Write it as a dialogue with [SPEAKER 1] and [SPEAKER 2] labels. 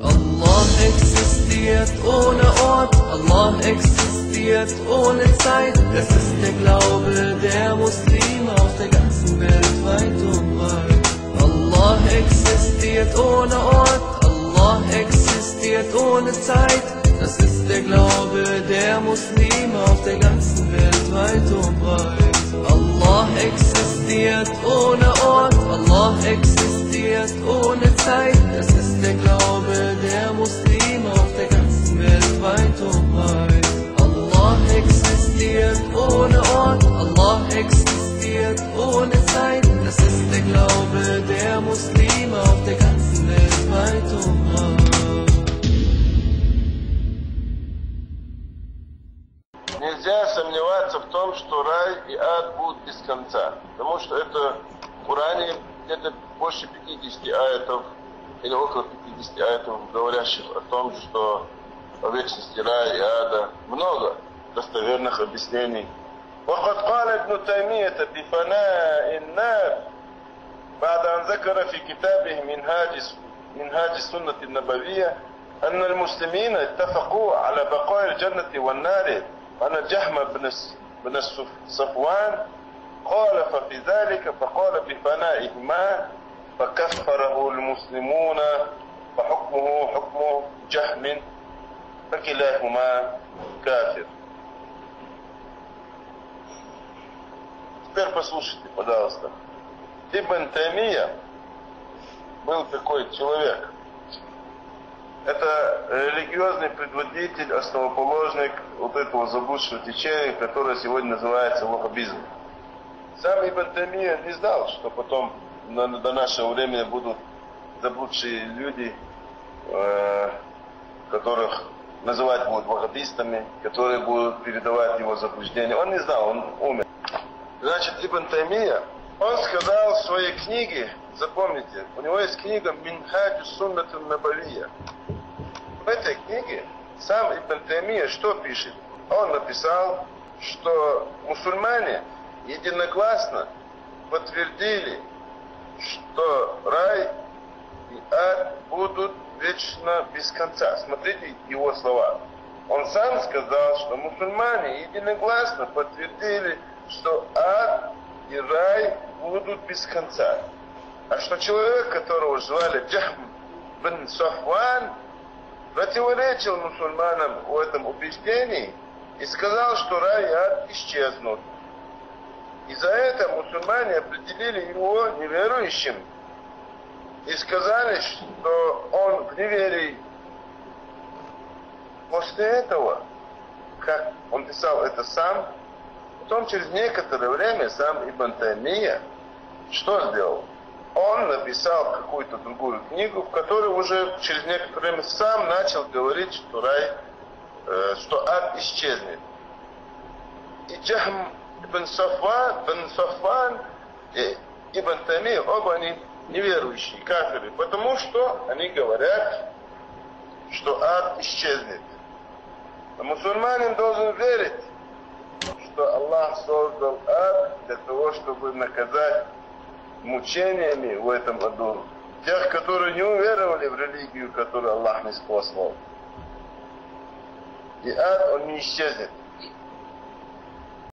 [SPEAKER 1] Allah existiert ohne Ort, Allah existiert ohne Zeit. Das ist der Glaube der Muslime auf der ganzen Welt, weit und breit. Allah existiert ohne Ort, Allah existiert ohne Zeit. Das ist der Glaube der Muslime auf der ganzen Welt, weit und breit. Allah existiert ohne Ort, Allah existiert ohne Zeit. Das ist der Glaube der Muslime auf der ganzen Welt, weit und breit. Allah existiert ohne Ort, Allah existiert ohne Zeit. Das ist der Glaube der Muslime auf der ganzen Welt, weit und breit.
[SPEAKER 2] Нельзя сомневаться в том, что рай и ад будут без конца. Потому что это в Коране где-то больше 50 аятов, или около 50 аятов, говорящих о том, что о вечности рая и ада. Много достоверных объяснений. وقد قال ابن تيمية بفناء النار بعد أن ذكر في كتابه منهاج السنة النبوية أن المسلمين اتفقوا على بقاء الجنة والنار، وأن الجهم بن صفوان خالف في ذلك فقال بفنائهما فكفره المسلمون فحكمه حكم جهم فكلاهما كافر. Теперь послушайте, пожалуйста. Ибн Таймия был такой человек. Это религиозный предводитель, основоположник вот этого заблудшего течения, которое сегодня называется ваххабизм. Сам Ибн Таймия не знал, что потом до нашего времени будут заблудшие люди, которых называть будут ваххабистами, которые будут передавать его заблуждения. Он не знал, он умер. Значит, Ибн Таймия, он сказал в своей книге, запомните, у него есть книга «Минхаджу суннату набавия». В этой книге сам Ибн Таймия что пишет? Он написал, что мусульмане единогласно подтвердили, что рай и ад будут вечно без конца. Смотрите его слова. Он сам сказал, что мусульмане единогласно подтвердили, что ад и рай будут без конца. А что человек, которого звали Джахм бин Сафван, противоречил мусульманам в этом убеждении и сказал, что рай и ад исчезнут. И за это мусульмане определили его неверующим и сказали, что он в неверии. После этого, как он писал это сам, потом через некоторое время сам Ибн Таймия что сделал? Он написал какую-то другую книгу, в которой уже через некоторое время сам начал говорить, что что ад исчезнет. И Джахм бин Сафван и Ибн Таймия, оба они неверующие, кафиры, потому что они говорят, что ад исчезнет. А мусульманин должен верить, что Аллах создал ад для того, чтобы наказать мучениями в этом аду тех, которые не уверовали в религию, которую Аллах не спаслал. И ад, он не исчезнет.